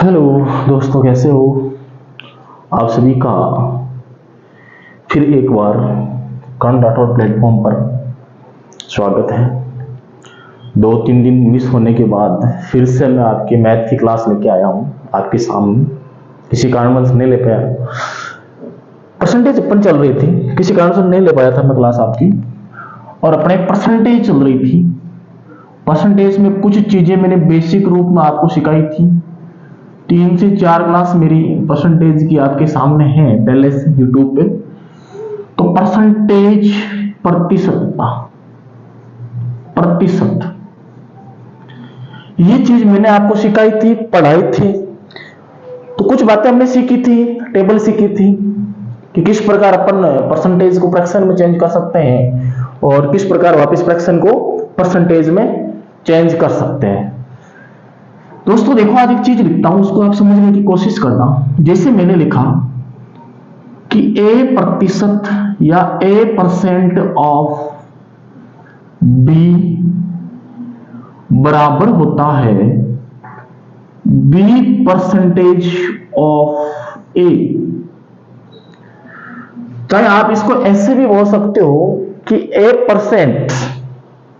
Hello दोस्तों, कैसे हो आप सभी का फिर एक बार कर्ण राठौर प्लेटफॉर्म पर स्वागत है। 2-3 दिन मिस होने के बाद फिर से मैं आपकी मैथ की क्लास लेके आया हूँ आपके सामने। किसी कारणवश नहीं ले पाया, परसेंटेज अपन चल रही थी, किसी कारण से नहीं ले पाया था मैं क्लास आपकी, और अपने परसेंटेज चल रही थी। परसेंटेज में कुछ चीजें मैंने बेसिक रूप में आपको सिखाई थी। 3 से 4 क्लास मेरी परसेंटेज की आपके सामने है डेलेस यूट्यूब पे। तो परसेंटेज प्रतिशत ये चीज मैंने आपको सिखाई थी, पढ़ाई थी। तो कुछ बातें हमने सीखी थी, टेबल सीखी थी कि किस प्रकार अपन परसेंटेज को फ्रैक्शन में चेंज कर सकते हैं और किस प्रकार वापस फ्रैक्शन को परसेंटेज में चेंज कर सकते हैं। दोस्तों देखो, आज एक चीज लिखता हूं, उसको आप समझने की कोशिश करना। जैसे मैंने लिखा कि A% या A% ऑफ B बराबर होता है B% ऑफ A। चाहे आप इसको ऐसे भी बोल सकते हो कि A%,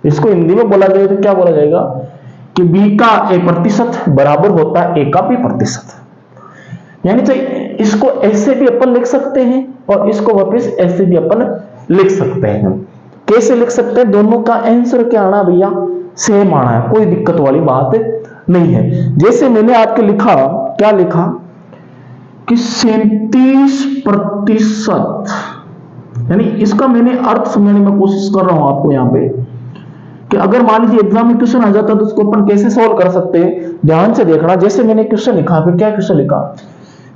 इसको हिंदी में बोला जाए तो क्या बोला जाएगा कि B का A% बराबर होता है A का B%। यानी तो इसको ऐसे भी अपन लिख सकते हैं और इसको वापस ऐसे भी अपन लिख सकते हैं। कैसे लिख सकते हैं? दोनों का आंसर क्या आना भैया? सेम आना है, कोई दिक्कत वाली बात नहीं है। जैसे मैंने आपके लिखा, क्या लिखा कि 37%, यानी इसका मैंने अर्थ समझने में कोशिश कर रहा हूं आपको यहां पे कि अगर मान लीजिए एग्जाम में क्वेश्चन आ जाता तो उसको अपन कैसे सॉल्व कर सकते हैं। ध्यान से देखना। जैसे मैंने क्वेश्चन लिखा, फिर क्या क्वेश्चन लिखा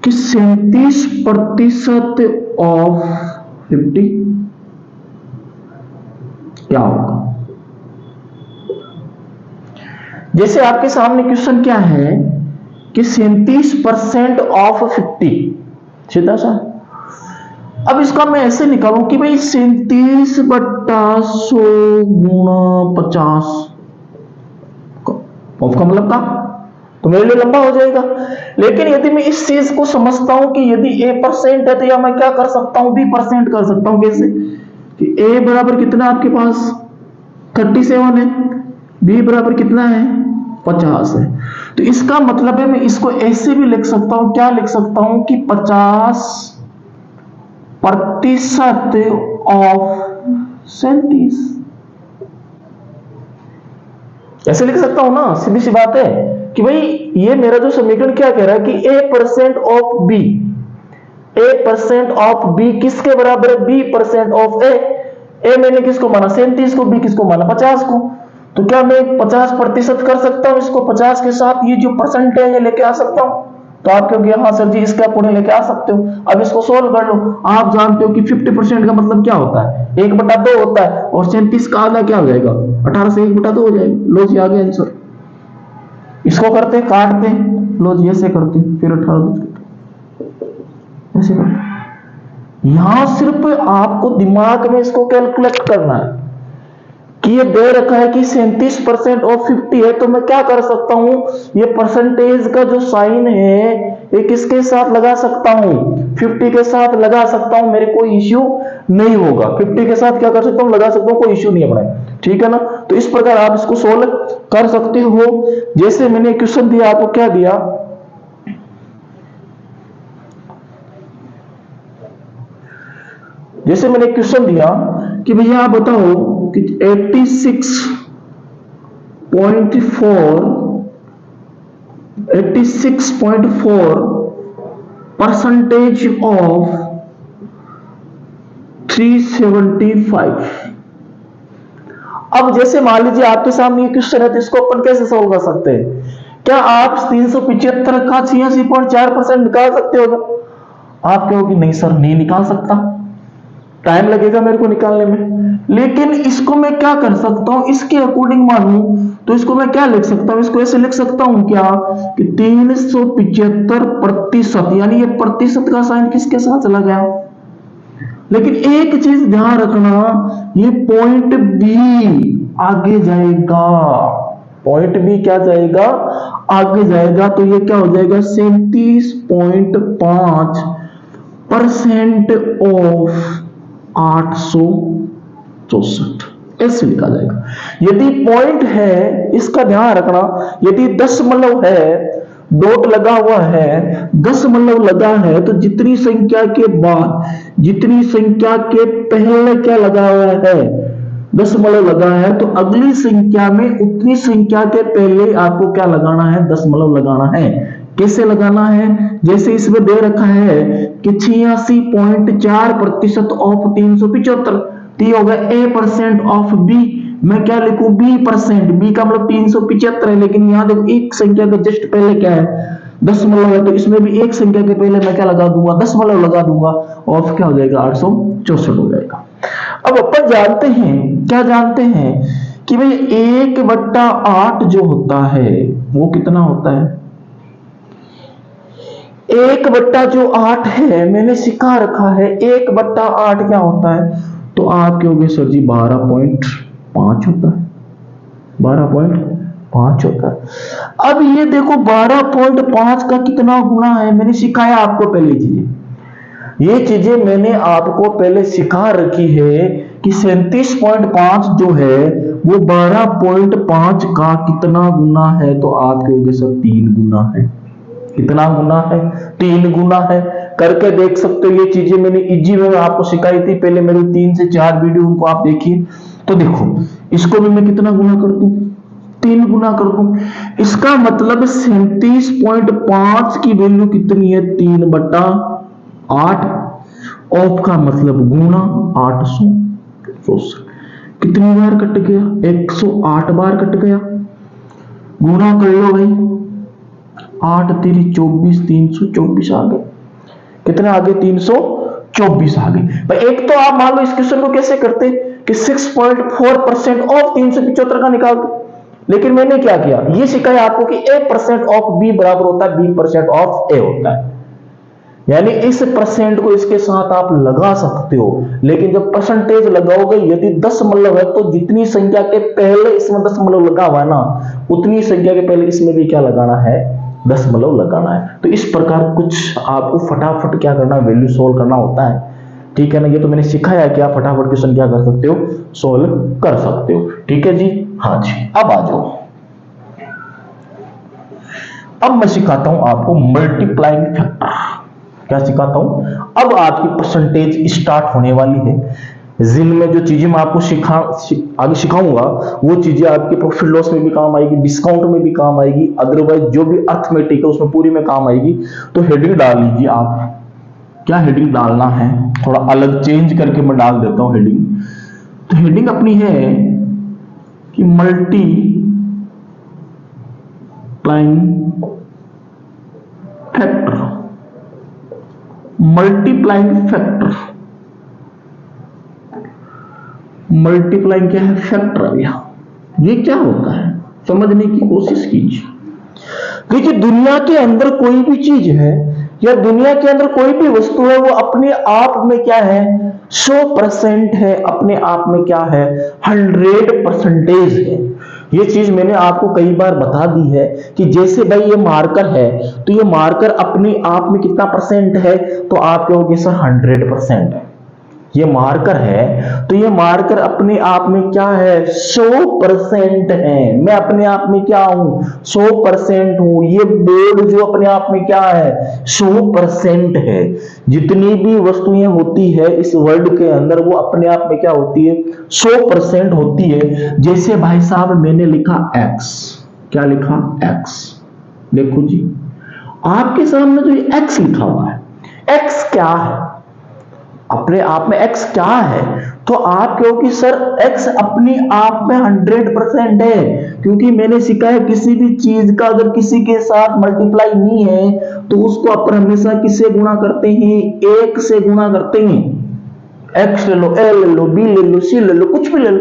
कि 37% ऑफ 50 क्या होगा। जैसे आपके सामने क्वेश्चन क्या है कि 37% ऑफ 50, सीधा सा। अब इसका मैं ऐसे निकालूं कि भाई 37/100 गुणा 50 ऑफ का मतलब का, तो मेरे लिए लंबा हो जाएगा। लेकिन यदि मैं इस चीज को समझता हूं कि यदि A% है तो या मैं क्या कर सकता हूं, B% कर सकता हूं। कैसे कि A बराबर कितना आपके पास 37 है, B बराबर कितना है 50 है। तो इसका मतलब है मैं इसको ऐसे भी लिख सकता हूं, क्या लिख सकता हूं कि 50% ऑफ 37, ऐसे लिख सकता हूं ना। सीधी सी बात है कि भाई ये मेरा जो समीकरण क्या कह रहा है कि A% of B, A% of B किसके बराबर है? B% of A। A मैंने किसको माना? 37 को। B किसको माना? 50 को। तो क्या मैं 50% कर सकता हूं इसको? 50 के साथ ये जो परसेंटेज है लेके आ सकता हूं? तो आप कहोगे हाँ सर जी, इसका पुणे लेके आ सकते हो। अब इसको सोल्व कर लो। आप जानते हो कि 50% का मतलब क्या होता है? 1/2 होता है, और 37 का आधा क्या हो जाएगा? 18 से 1/2 हो जाएगा। लो जी, आ गया आंसर। इसको करते काटते, लो जी ऐसे करते, फिर 18 ऐसे करते। यहां सिर्फ आपको दिमाग में इसको कैलकुलेट करना है कि ये दे रखा है कि 37% ऑफ 50 है, तो मैं क्या कर सकता हूं, ये परसेंटेज का जो साइन है ये किसके साथ लगा सकता हूं? 50 के साथ लगा सकता हूं। मेरे कोई इश्यू नहीं होगा। 50 के साथ क्या कर सकता हूं? लगा सकता हूं, कोई इश्यू नहीं है अपने। ठीक है ना? तो इस प्रकार आप इसको सोल्व कर सकते हो। जैसे मैंने क्वेश्चन दिया आपको, क्या दिया, जैसे मैंने क्वेश्चन दिया कि भैया आप बताओ कि 86.4% ऑफ 375। अब जैसे मान लीजिए आपके सामने ये क्वेश्चन है तो इसको अपन कैसे सोल्व कर सकते हैं? क्या आप 375 का 86.4% निकाल सकते हो? आप कहोगे नहीं सर, नहीं निकाल सकता, टाइम लगेगा मेरे को निकालने में। लेकिन इसको मैं क्या कर सकता हूं, इसके अकॉर्डिंग मानूं तो इसको मैं क्या लिख सकता हूं? इसको ऐसे लिख सकता हूं क्या कि 375%, यानी ये प्रतिशत का साइन किसके साथ चला गया। लेकिन एक चीज ध्यान रखना, ये पॉइंट बी आगे जाएगा। पॉइंट भी क्या जाएगा, आगे जाएगा। तो ये क्या हो जाएगा, 37.5% ऑफ 864 ऐसे लिखा जाएगा। यदि पॉइंट है, इसका ध्यान रखना, यदि दशमलव है, डॉट लगा हुआ है, दशमलव लगा है, तो जितनी संख्या के बाद, जितनी संख्या के पहले क्या लगा हुआ है, दशमलव लगा है, तो अगली संख्या में उतनी संख्या के पहले आपको क्या लगाना है, दशमलव लगाना है। कैसे लगाना है, जैसे इसमें दे रखा है कि 86.4% ऑफ 375, तो होगा A% ऑफ बी। मैं क्या लिखूं, B%, बी का मतलब 375 है, लेकिन यहां देखो एक संख्या के जस्ट पहले क्या है, दशमलव है, तो इसमें भी एक संख्या के पहले मैं क्या लगा दूंगा, दशमलव लगा दूंगा, ऑफ क्या हो जाएगा, 864 हो जाएगा। अब अपन जानते हैं, क्या जानते हैं कि भाई 1/8 जो होता है वो कितना होता है, 1/8 है, मैंने सिखा रखा है 1/8 क्या होता है, तो आप कहोगे सर जी 12.5 होता है, 12.5 होता है। अब ये देखो 12.5 का कितना गुना है, मैंने सिखाया आपको पहले चीजें, ये चीजें मैंने आपको पहले सिखा रखी है कि 37.5 जो है वो 12.5 का कितना गुना है, तो आप कहोगे सर 3 गुना है। कितना गुना है, 3 गुना है। करके देख सकते हो, ये चीजें मैंने इजी में आपको सिखाई थी पहले, मेरी 3 से 4 वीडियो उनको आप देखिए। तो देखो इसको भी मैं कितना गुना कर दूं, 3 गुना कर दूं। इसका मतलब 37.5 की वैल्यू कितनी है, 3/8। ऑफ का मतलब गुना 864। कितनी बार कट गया, 108 बार कट गया। गुना कर लो भाई, 8 3 24, 324 आ गए। कितने आ गए, 324 आ गए भाई। एक तो आप मान लो इस क्वेश्चन को कैसे करते कि 6.4% ऑफ 375 का निकालते, लेकिन मैंने क्या किया, ये सिखाया आपको कि A% ऑफ बी बराबर होता है B% ऑफ ए होता है। यानी इस परसेंट को इसके साथ आप लगा सकते हो, लेकिन जब परसेंटेज लगाओगे, यदि दशमलव है तो जितनी संख्या के पहले इसमें दशमलव लगा हुआ है ना, उतनी संख्या के पहले इसमें भी क्या लगाना है, दशमलव लगाना है। तो इस प्रकार कुछ आपको फटाफट क्या करना, वैल्यू सोल्व करना होता है, ठीक है ना। ये तो मैंने सिखाया कि आप फटाफट क्वेश्चन क्या कर सकते हो, सोल्व कर सकते हो, ठीक है जी। हाँ जी, अब आ जाओ, अब मैं सिखाता हूं आपको मल्टीप्लाइंग फैक्टर। क्या सिखाता हूं, अब आपकी परसेंटेज स्टार्ट होने वाली है, जिनमें जो चीजें मैं आपको आगे सिखाऊंगा वो चीजें आपके प्रॉफिट लॉस में भी काम आएगी, डिस्काउंट में भी काम आएगी, अदरवाइज जो भी अर्थमेटिक है उसमें पूरी में काम आएगी। तो हेडिंग डाल लीजिए आप, क्या हेडिंग डालना है, थोड़ा अलग चेंज करके मैं डाल देता हूं हेडिंग। तो हेडिंग अपनी है कि multiplying factor. Multiplying factor, multiplying क्या है, फैक्टर। ये क्या होता है समझने की कोशिश कीजिए। देखिए दुनिया के अंदर कोई भी चीज है या दुनिया के अंदर कोई भी वस्तु है, वो अपने आप में क्या है, 100% है, अपने आप में क्या है, 100% है। ये चीज मैंने आपको कई बार बता दी है कि जैसे भाई ये मार्कर है, तो ये मार्कर अपने आप में कितना परसेंट है, तो आप कहोगे सर 100% है। ये मार्कर है, तो ये मार्कर अपने आप में क्या है, 100% है। मैं अपने आप में क्या हूं, 100% हूं। ये बोर्ड जो अपने आप में क्या है, 100% है। जितनी भी वस्तुएं होती है इस वर्ल्ड के अंदर, वो अपने आप में क्या होती है, 100% होती है। जैसे भाई साहब मैंने लिखा x, क्या लिखा, x। देखो जी आपके सामने जो ये x लिखा हुआ है, x क्या है, अपने आप में x क्या है, तो आप कहो कि सर x अपने आप में 100% है। क्योंकि मैंने सिखाया किसी भी चीज का अगर किसी के साथ मल्टीप्लाई नहीं है तो उसको अपन हमेशा किससे गुणा करते हैं, 1 से गुणा करते हैं। x ले लो, a ले लो, b ले लो, c ले लो, कुछ भी ले लो।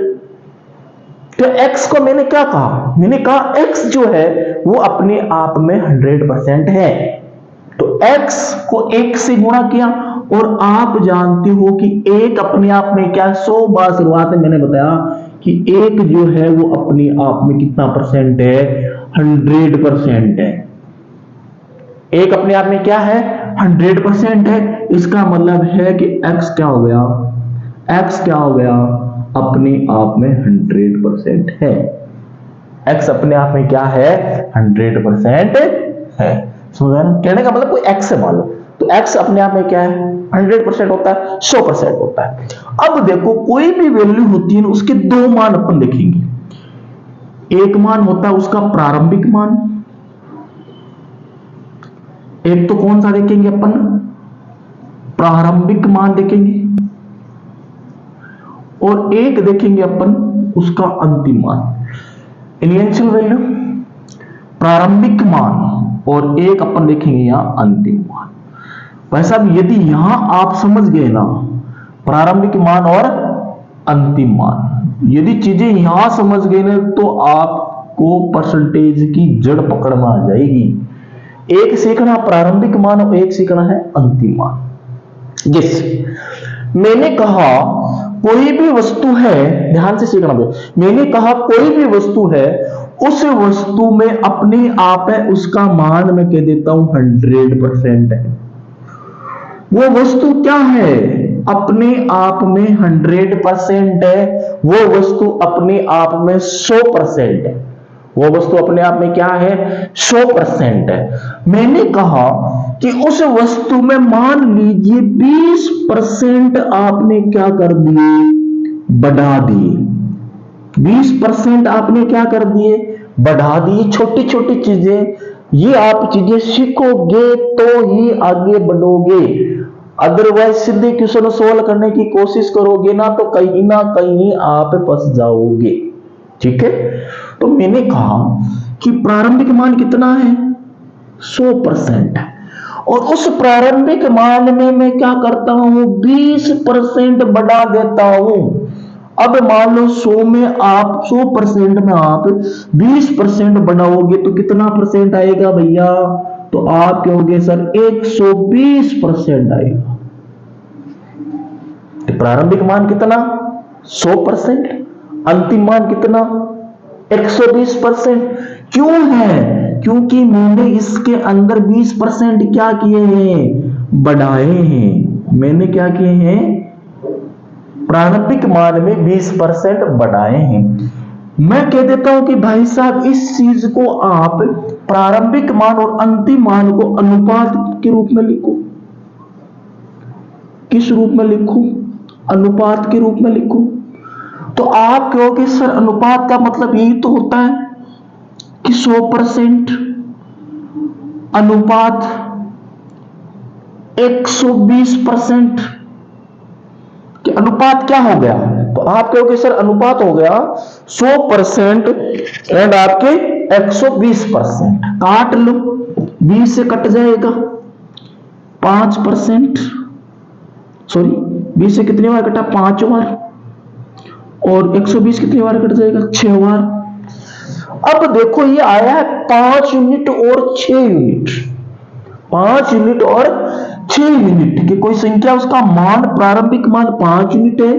तो x को मैंने क्या कहा, मैंने कहा x जो है वो अपने आप में 100% है। तो x को 1 से गुणा किया, और आप जानते हो कि 1 अपने आप में क्या, 100 बार शुरुआत में मैंने बताया कि एक जो है वो अपने आप में कितना परसेंट है, 100% है। एक अपने आप में क्या है, 100% है। इसका मतलब है कि x क्या हो गया, x क्या हो गया, अपने आप में 100% है। x अपने आप में क्या है, 100% है। समझ ना, कहने का मतलब कोई x है मान लो, तो x अपने आप में क्या है, 100% होता है, 100% होता है। अब देखो कोई भी वैल्यू होती है ना, उसके दो मान अपन देखेंगे। एक मान होता है उसका प्रारंभिक मान, एक तो कौन सा देखेंगे अपन, प्रारंभिक मान देखेंगे, और एक देखेंगे अपन उसका अंतिम मान। इनिशियल वैल्यू, प्रारंभिक मान, और एक अपन देखेंगे यहां अंतिम मान। भाई साहब यदि यहां आप समझ गए ना, प्रारंभिक मान और अंतिम मान, यदि चीजें यहां समझ गए ना, तो आपको परसेंटेज की जड़ पकड़ में आ जाएगी। एक सीखना प्रारंभिक मान और एक सीखना है अंतिम मान। जैसे मैंने कहा कोई भी वस्तु है, ध्यान से सीखना दो, मैंने कहा कोई भी वस्तु है, उस वस्तु में अपने आप है उसका मान मैं कह देता हूं 100% है। वो वस्तु क्या है, अपने आप में 100% है। वो वस्तु अपने आप में 100% है। वो वस्तु अपने आप में क्या है, 100% है। मैंने कहा कि उस वस्तु में मान लीजिए 20% आपने क्या कर दिए, बढ़ा दिए। 20% आपने क्या कर दिए, बढ़ा दिए। छोटी छोटी चीजें, ये आप चीजें सीखोगे तो ही आगे बढ़ोगे, अदरवाइज सीधे क्वेश्चन सोल्व करने की कोशिश करोगे ना कहीं आप फंस जाओगे। ठीक है, तो मैंने कहा कि प्रारंभिक मान कितना है, 100%। और उस प्रारंभिक मान में मैं क्या करता हूं, 20% बढ़ा देता हूं। अब मान लो 100 में आप 100% में आप 20% बढ़ाओगे तो कितना परसेंट आएगा भैया, तो आप कहोगे सर 120% आएगा। तो प्रारंभिक मान कितना, 100%, अंतिम मान कितना, 120%। क्यों है, क्योंकि मैंने इसके अंदर 20% क्या किए हैं, बढ़ाए हैं। मैंने क्या किए हैं, प्रारंभिक मान में 20% बढ़ाए हैं। मैं कह देता हूं कि भाई साहब इस चीज को आप प्रारंभिक मान और अंतिम मान को अनुपात के रूप में लिखो। किस रूप में लिखूं, अनुपात के रूप में लिखूं। तो आप कहोगे सर अनुपात का मतलब यही तो होता है कि 100% अनुपात 120%, कि अनुपात क्या हो गया, तो आप कहोगे सर अनुपात हो गया 100% एंड आपके 120%। काट लो, 20 से कट जाएगा 5%, सॉरी 20 से कितनी बार कटा, 5 बार, और 120 कितनी बार कट जाएगा, 6 बार। अब देखो ये आया है 5 यूनिट और 6 यूनिट, 5 यूनिट और 6 यूनिट की कोई संख्या, उसका मान प्रारंभिक मान 5 यूनिट है,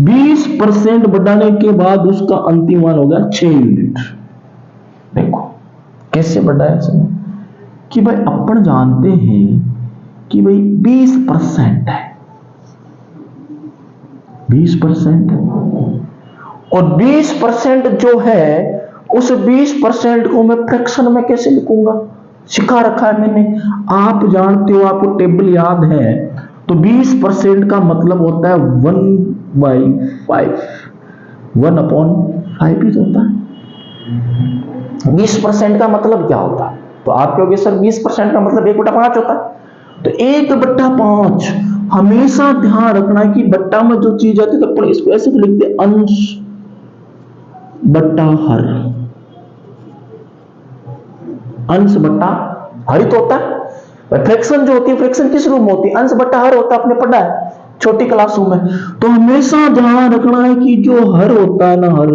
20% बढ़ाने के बाद उसका अंतिम मान होगा 6 यूनिट। देखो कैसे बढ़ाया सर, कि भाई अपन जानते हैं कि भाई 20% है, 20%, और 20% जो है उस 20% को मैं फ्रैक्शन में कैसे लिखूंगा, सिखा रखा है मैंने, आप जानते हो, आपको टेबल याद है। तो 20% का मतलब होता है 1/5, 1/5 ही होता है। 20% का मतलब क्या होता है, तो आप कहोगे सर 20% का मतलब 1/5 होता है। तो 1/5 हमेशा ध्यान रखना है कि बट्टा में जो चीज आती है तो अपन इसको ऐसे लिखते हैं, अंश बट्टा हर, अंश बट्टा हर तो होता है। फ्रैक्शन जो होती है, फ्रैक्शन किस रूप में होती है, अंश बट्टा हर होता है, आपने पढ़ा है छोटी क्लासों में। तो हमेशा ध्यान रखना है कि जो हर होता है ना, हर,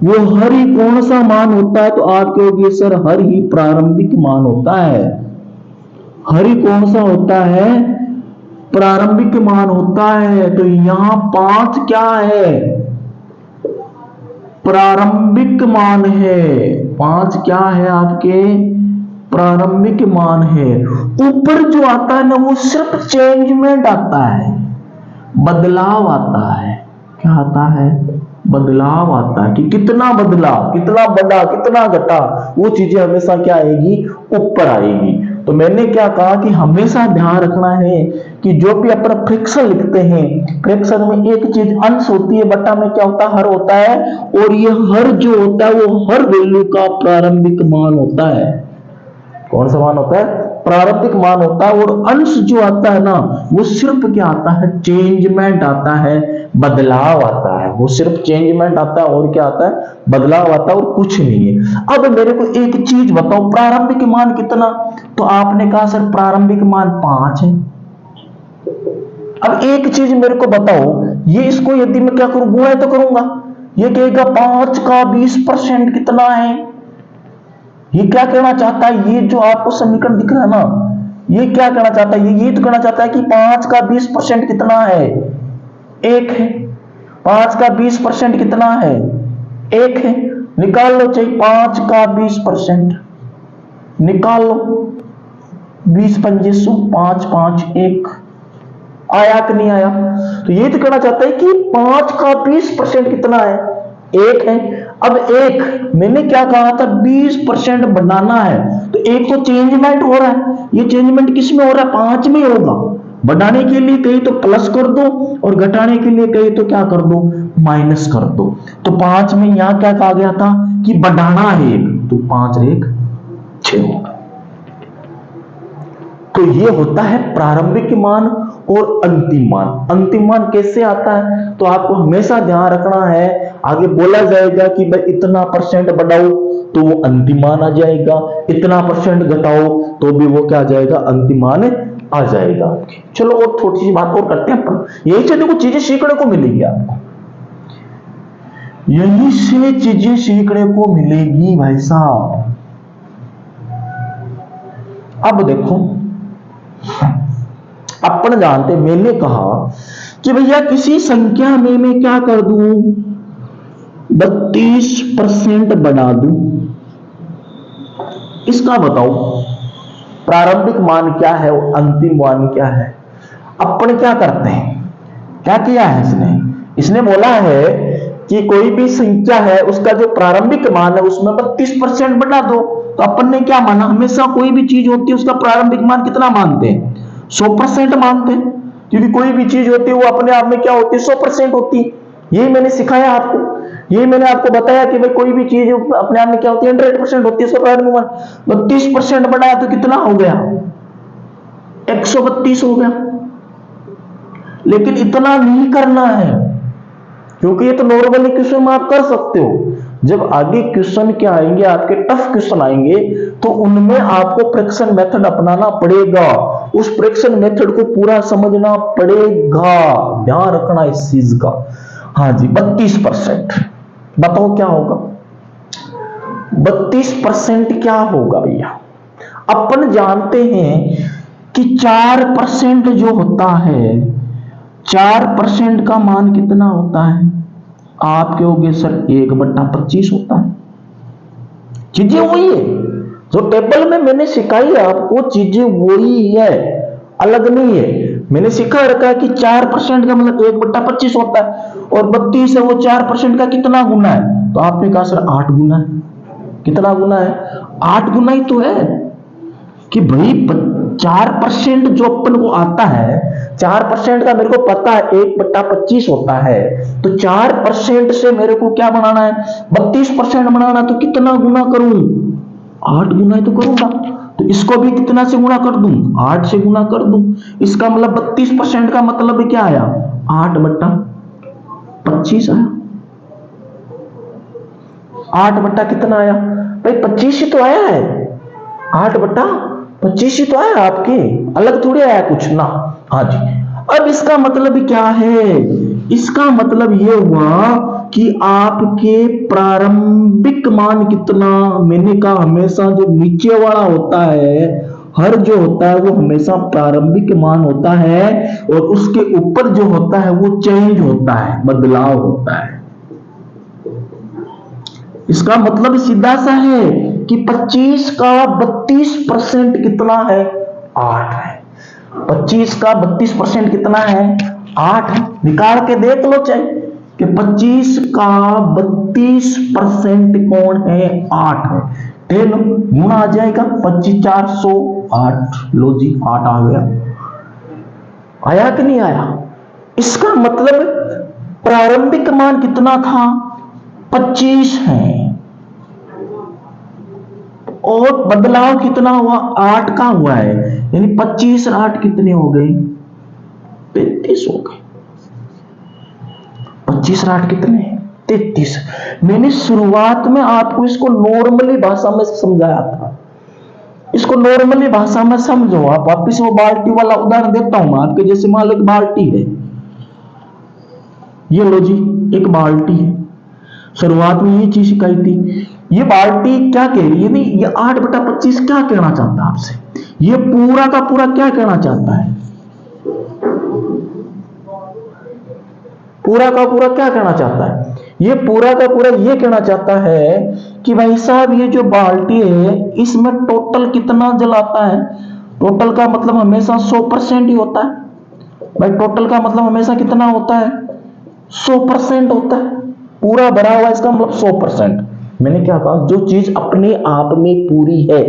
वो हर ही कौन सा मान होता है, तो आप कहोगे सर हर ही प्रारंभिक मान होता है। हर ही कौन सा होता है, प्रारंभिक मान होता है। तो यहां 5 क्या है, प्रारंभिक मान है। 5 क्या है आपके प्रारंभिक मान है। ऊपर जो आता है ना वो सिर्फ चेंजमेंट आता है, बदलाव आता है। क्या आता है? बदलाव आता है कि कितना बदला, कितना बढ़ा, कितना घटा, वो चीजें हमेशा क्या आएगी? ऊपर आएगी। तो मैंने क्या कहा कि हमेशा ध्यान रखना है कि जो भी अपन फ्रैक्शन लिखते हैं, फ्रैक्शन में एक चीज अंश होती है, बटा में क्या होता है? हर होता है। और ये हर जो होता है वो हर वैल्यू का प्रारंभिक मान होता है। कौन सा मान होता है? प्रारंभिक मान होता है। और अंश जो आता है ना वो सिर्फ क्या आता है? चेंजमेंट आता है, बदलाव आता है। वो सिर्फ चेंजमेंट आता है और क्या आता है? बदलाव आता है और कुछ नहीं है। अब मेरे को एक चीज बताओ, प्रारंभिक मान कितना? तो आपने कहा सर प्रारंभिक मान 5 है। अब एक चीज मेरे को बताओ, ये इसको यदि मैं क्या करूं? गुणा तो करूंगा। ये कहेगा 5 का 20% कितना है? ये क्या कहना चाहता है? ये जो आपको समीकरण दिख रहा है ना, ये क्या कहना चाहता है? ये तो कहना चाहता है कि 5 का 20% कितना है? 1 है। 5 का 20% कितना है? 1 है। निकाल लो, चाहिए 5 का 20% निकाल लो। 20 पंजे 100, 5 5 1 आया कि नहीं आया? तो ये तो कहना चाहता है कि 5 का 20% कितना है? 1 है। अब 1 मैंने क्या कहा था? 20% बनाना है। तो एक तो चेंजमेंट हो रहा है, ये चेंजमेंट किस में हो रहा है? 5 में होगा। बढ़ाने के लिए कहीं तो प्लस कर दो और घटाने के लिए कहीं तो क्या कर दो? माइनस कर दो। तो 5 में यहां क्या कहा गया था कि बढ़ाना है 1, तो 5 1 6 होगा। तो ये होता है प्रारंभिक मान और अंतिम मान। अंतिम मान कैसे आता है? तो आपको हमेशा ध्यान रखना है, आगे बोला जाएगा कि भाई इतना % बढ़ाओ तो वो अंतिम मान आ जाएगा, इतना % घटाओ तो भी वो क्या आ जाएगा? अंतिम मान आ जाएगा। चलो और थोड़ी सी बात और करते हैं अपन। यही से देखो चीजें सीखने को मिलेगी आपको, यही से चीजें सीखने को मिलेगी भाई साहब। अब देखो अपन जानते, मैंने कहा कि भैया किसी संख्या में मैं क्या कर दूं? 32% बढ़ा दूं। इसका बताओ प्रारंभिक मान क्या है और अंतिम मान क्या है? अपन क्या करते हैं? क्या किया है इसने बोला है कि कोई भी संख्या है उसका जो प्रारंभिक मान है उसमें 32% बढ़ा दो। तो अपन ने क्या माना? हमेशा कोई भी चीज होती है उसका प्रारंभिक मान कितना मानते हैं? 100% मानते हैं, क्योंकि कोई भी चीज होती है वो अपने आप में क्या होती है? 100% होती है। यही मैंने सिखाया आपको, यही मैंने आपको बताया कि भाई कोई भी चीज अपने आप में क्या होती है? 100% होती है। 32% बढ़ाया तो कितना हो गया? 132 हो गया। लेकिन इतना नहीं करना है, क्योंकि ये तो नॉर्मली क्वेश्चन में आप कर सकते हो। जब आगे क्वेश्चन क्या आएंगे, आपके टफ क्वेश्चन आएंगे, तो उनमें आपको फ्रैक्शन मेथड अपनाना पड़ेगा। उस फ्रैक्शन मेथड को पूरा समझना पड़ेगा, ध्यान रखना इस चीज का। हाँ जी, 32%। बताओ क्या होगा? 32% क्या होगा भैया? अपन जानते हैं कि 4% जो होता है, 4% का मान कितना होता है? आप कहोगे सर 1/25 होता है। चीजें वही है जो टेबल में मैंने सिखाई है आपको, चीजें वही है, अलग नहीं है। मैंने सिखा रखा है कि 4% का मतलब 1/25 होता है, और 32 है वो 4% का कितना गुना है? तो आपने कहा सर 8 गुना है। कितना गुना है? 8 गुना ही तो है कि भाई 4% जो अपन को आता है, 4% का मेरे को पता है 1/25 होता है। तो 4% से मेरे को क्या बनाना है? 32% बनाना। तो कितना गुना करूं? 8 गुना ही तो करूंगा। तो इसको भी कितना से गुना कर दूं? 8 से गुना कर दूं। इसका मतलब 32% का मतलब क्या आया? 8/25 आया। 8 कितना आया भाई? 25 ही तो आया है। 8/25 ही तो आया आपके, अलग थोड़ी आया कुछ ना। हाँ जी। अब इसका मतलब क्या है? इसका मतलब ये हुआ कि आपके प्रारंभिक मान कितना? मैंने कहा हमेशा जो नीचे वाला होता है, हर जो होता है वो हमेशा प्रारंभिक मान होता है, और उसके ऊपर जो होता है वो चेंज होता है, बदलाव होता है। इसका मतलब सीधा सा है कि 25 का 32% कितना है? 8 है। 25 का 32% कितना है? 8 है। निकाल के देख लो चाहे कि 25 का 32% कौन है? 8 है। दे लो, गुणा आ जाएगा 25 408। लो जी 8 आ गया। आया कि नहीं आया? इसका मतलब प्रारंभिक मान कितना था? 25 है और बदलाव कितना हुआ? 8 का हुआ है, यानी 25 और 8 कितने हो गए? 33 हो गए। 25 और 8 कितने? 33। मैंने शुरुआत में आपको इसको नॉर्मली भाषा में समझाया था। इसको नॉर्मली भाषा में समझो। आप वापिस वो बाल्टी वाला उदाहरण देता हूं मैं आपके। जैसे मान लो एक बाल्टी है, ये लो जी एक बाल्टी है। शुरुआत में ये चीज सिखाई थी। ये बाल्टी क्या कह रही है? नहीं, ये 8/25 क्या कहना चाहता है आपसे? ये पूरा का पूरा क्या कहना चाहता है? पूरा का पूरा क्या कहना चाहता है? ये पूरा का पूरा ये कहना चाहता है कि भाई साहब ये जो बाल्टी है इसमें टोटल कितना जल आता है? टोटल का मतलब हमेशा 100% ही होता है भाई। टोटल का मतलब हमेशा कितना होता है? 100% होता है। पूरा भरा हुआ इसका मतलब 100%। मैंने क्या कहा? जो चीज अपने आप में पूरी है,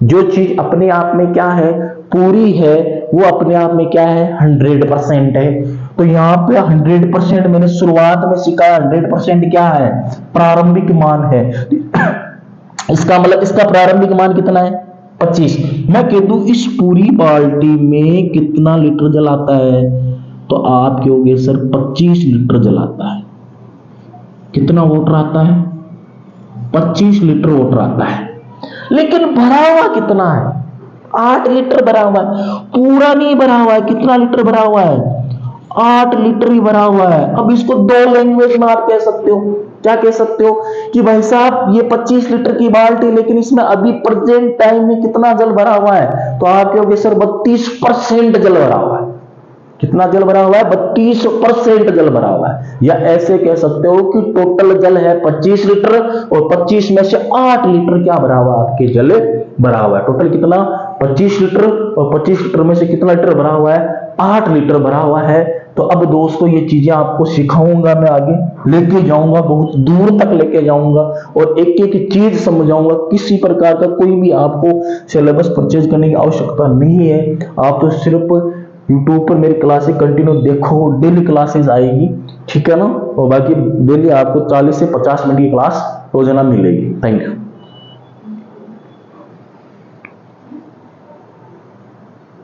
जो चीज अपने आप में क्या है? पूरी है, वो अपने आप में क्या है? 100% है। तो यहाँ पे 100% मैंने शुरुआत में सीखा। 100% क्या है? प्रारंभिक मान है। इसका मतलब इसका प्रारंभिक मान कितना है? 25। मैं कह दूं इस पूरी बाल्टी में कितना लीटर जल आता है, तो आप कहोगे सर 25 लीटर जल आता है। कितना वाटर आता है? 25 लीटर वाटर आता है। लेकिन भरा हुआ कितना है? 8 लीटर भरा हुआ है। पूरा नहीं भरा हुआ है। कितना लीटर भरा हुआ है? 8 लीटर ही भरा हुआ है। अब इसको दो लैंग्वेज में आप कह सकते हो। क्या कह सकते हो? कि भाई साहब ये 25 लीटर की बाल्टी, लेकिन इसमें अभी प्रेजेंट टाइम में कितना जल भरा हुआ है? तो आप कहोगे सर 32% जल भरा हुआ है। कितना जल भरा हुआ है? 32% जल भरा हुआ है। या ऐसे कह सकते हो कि टोटल जल है 25 लीटर और 25 में से 8 लीटर क्या भरा हुआ? आपके जल भरा हुआ है। टोटल कितना? 25 लीटर और 25 लीटर में से कितना लीटर भरा हुआ है? 8 लीटर भरा हुआ है। तो अब दोस्तों ये चीजें आपको सिखाऊंगा मैं, आगे लेके जाऊंगा, बहुत दूर तक लेके जाऊंगा और एक एक चीज समझाऊंगा। किसी प्रकार का कोई भी आपको सिलेबस परचेज करने की आवश्यकता नहीं है। आप तो सिर्फ यूट्यूब पर मेरी क्लासेस कंटिन्यू देखो, डेली क्लासेस आएगी, ठीक है ना। और बाकी डेली आपको 40 से 50 मिनट की क्लास रोजाना मिलेगी। Thank you.